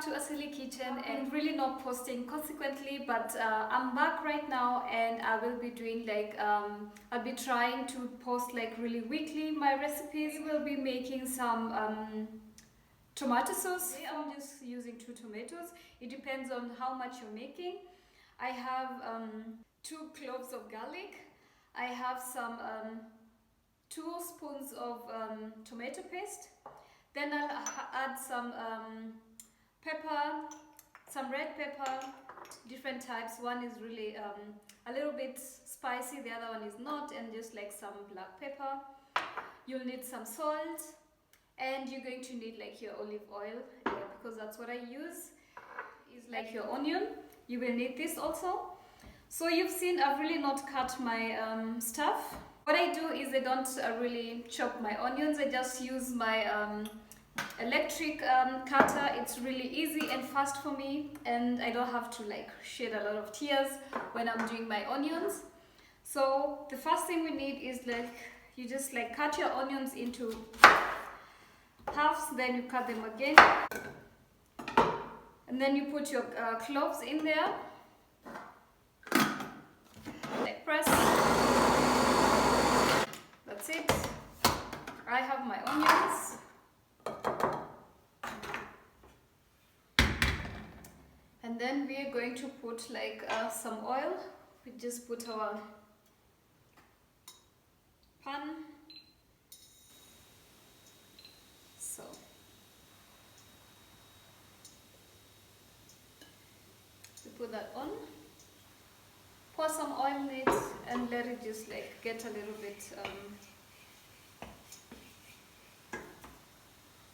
back to Asili Kitchen, and really not posting consequently, but I'm back right now, and I will be doing like I'll be trying to post like really weekly my recipes. We will be making some tomato sauce. I'm just using 2 tomatoes. It depends on how much you're making. I have 2 cloves of garlic. I have some 2 spoons of tomato paste. Then I'll add some pepper, some red pepper, different types. One is really a little bit spicy, the other one is not, and just like some black pepper. You'll need some salt, and you're going to need like your olive oil, because that's what I use. Is like your onion. You will need this also. So you've seen I've really not cut my stuff. What I do is I don't really chop my onions. I just use my electric cutter. It's really easy and fast for me, and I don't have to like shed a lot of tears when I'm doing my onions. So the first thing we need is like you just like cut your onions into halves, then you cut them again, and then you put your cloves in there, like press. That's it. I have my onions. And then we are going to put like some oil. We just put our pan. So we put that on. Pour some oil in it and let it just like get a little bit.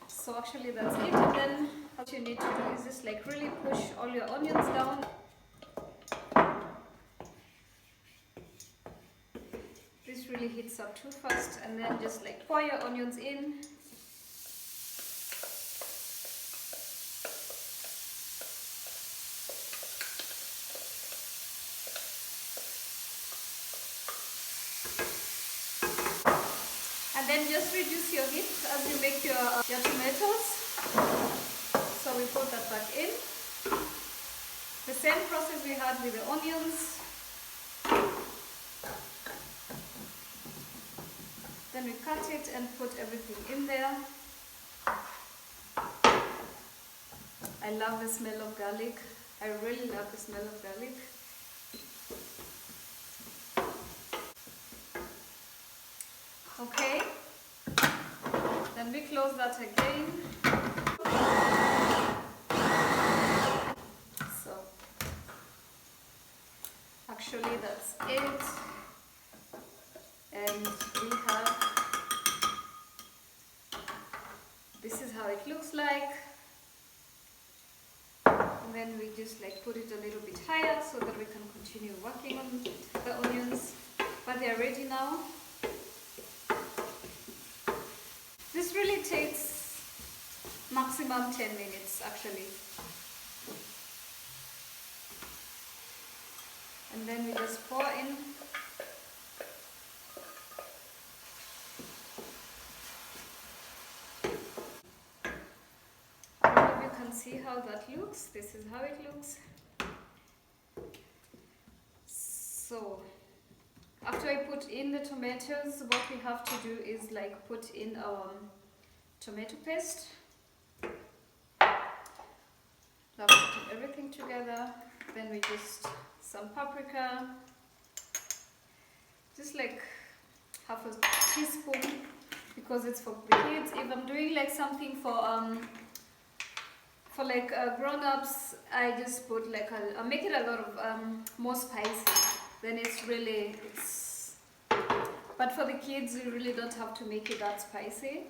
So actually that's it. And then what you need to do is just like really push all your onions down. This really heats up too fast, and then just like pour your onions in. And then just reduce your heat as you make your tomatoes. So we put that back in. The same process we had with the onions. Then we cut it and put everything in there. I love the smell of garlic. I really love the smell of garlic. Okay, then we close that again. So actually that's it, and we have, this is how it looks like, and then we just like put it a little bit higher so that we can continue working on the onions, but they are ready now. This really takes maximum 10 minutes actually. And then we just pour in. I don't know if you can see how that looks. This is how it looks. So after I put in the tomatoes, what we have to do is like put in our tomato paste. Now put everything together. Then we just some paprika, just like half a teaspoon, because it's for the kids. If I'm doing like something for like grown-ups, I just put like I make it a lot of more spicy. Then it's but for the kids you really don't have to make it that spicy.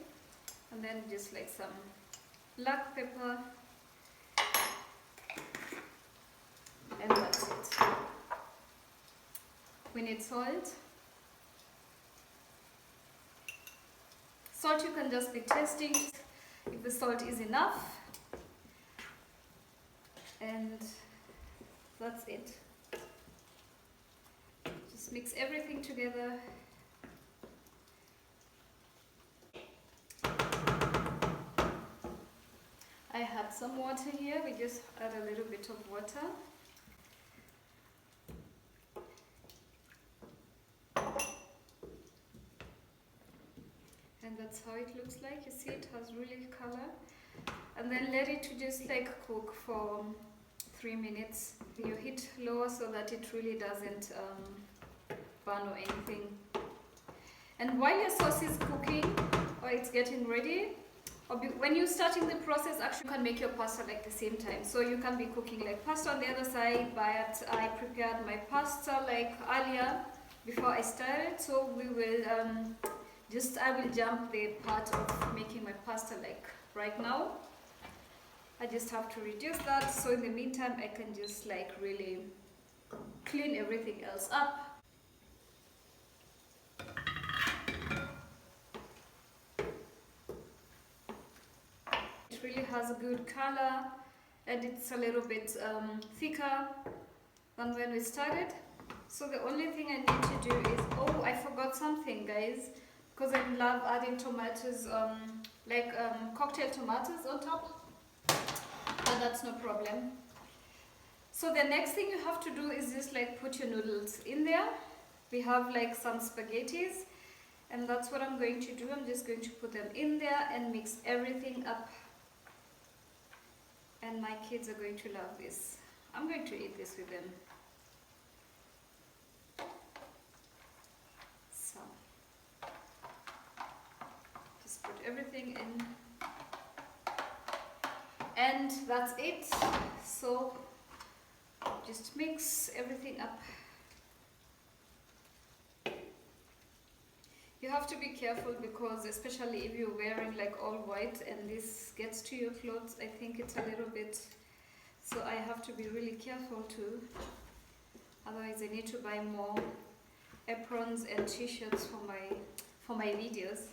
And then just like some black pepper, and that's it. We need salt. Salt you can just be testing if the salt is enough, and that's it. Just mix everything together. I had some water here. We just add a little bit of water. And that's how it looks like. You see, it has really color. And then let it to just like cook for 3 minutes. You heat low so that it really doesn't burn or anything. And while your sauce is cooking or it's getting ready, when you're starting the process, actually you can make your pasta like the same time. So you can be cooking like pasta on the other side, but I prepared my pasta like earlier before I started. So we will I will jump the part of making my pasta like right now. I just have to reduce that. So in the meantime, I can just like really clean everything else up. It really has a good color and it's a little bit thicker than when we started. So the only thing I need to do is, oh, I forgot something, guys, because I love adding tomatoes, cocktail tomatoes on top, but that's no problem. So the next thing you have to do is just like put your noodles in there. We have like some spaghettis, and that's what I'm going to do. I'm just going to put them in there and mix everything up. And my kids are going to love this. I'm going to eat this with them. So, just put everything in. And that's it. So, just mix everything up. You have to be careful because especially if you're wearing like all white and this gets to your clothes, I think it's a little bit, so I have to be really careful too. Otherwise I need to buy more aprons and t-shirts for my videos.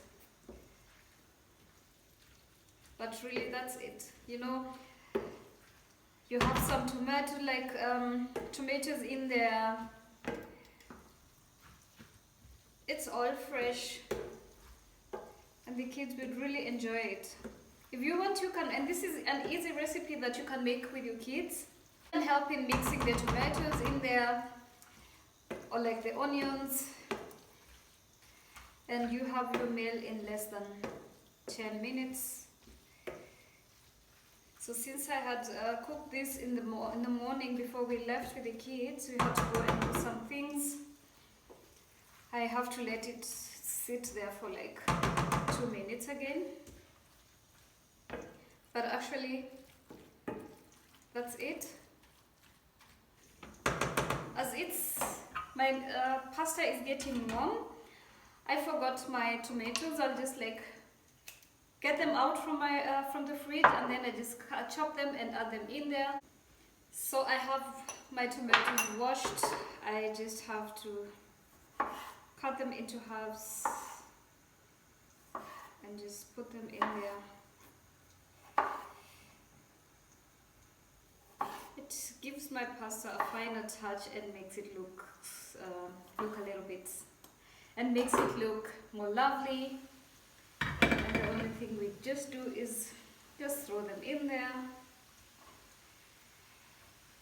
But really that's it. You know, you have some tomatoes in there. It's all fresh and the kids would really enjoy it. If you want, you can, and this is an easy recipe that you can make with your kids. You can help in mixing the tomatoes in there or like the onions, and you have your meal in less than 10 minutes. So since I had cooked this in the morning before we left with the kids, we had to go and do some things. I have to let it sit there for like 2 minutes again. But actually, that's it. As my pasta is getting warm, I forgot my tomatoes. I'll just like get them out from the fridge, and then I just chop them and add them in there. So I have my tomatoes washed. I just have to cut them into halves and just put them in there. It gives my pasta a finer touch and makes it look a little bit, and makes it look more lovely. And the only thing we just do is just throw them in there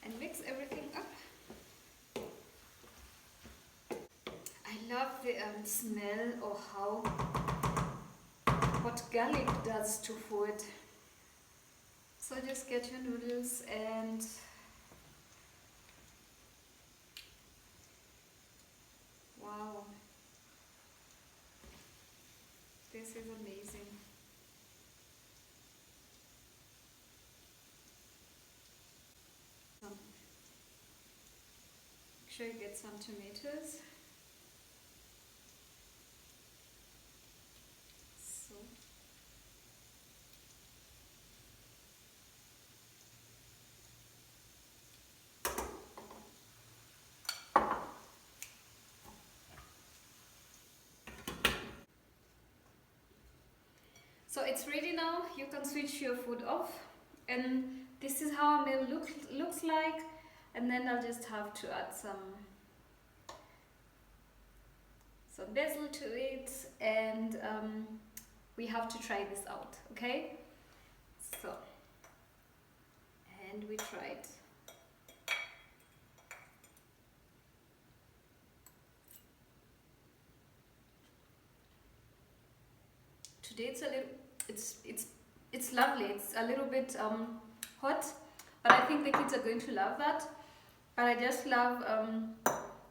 and mix everything up. I love the smell or what garlic does to food. So just get your noodles and wow, this is amazing. Make sure you get some tomatoes. So it's ready now. You can switch your food off, and this is how a meal looks like. And then I'll just have to add some basil to it, and we have to try this out, okay? So we try it. Today it's a little, it's lovely. It's a little bit hot, but I think the kids are going to love that. But I just love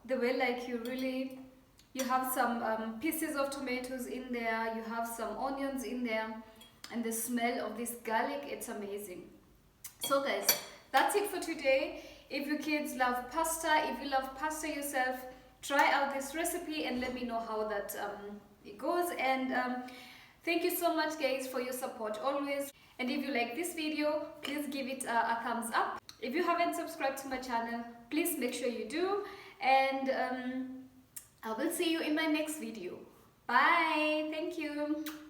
the way like you have some pieces of tomatoes in there, you have some onions in there, and the smell of this garlic, it's amazing. So guys, that's it for today. If your kids love pasta, if you love pasta yourself, try out this recipe and let me know how that it goes. And thank you so much guys for your support always. And if you like this video, please give it a thumbs up. If you haven't subscribed to my channel, please make sure you do. And I will see you in my next video. Bye. Thank you.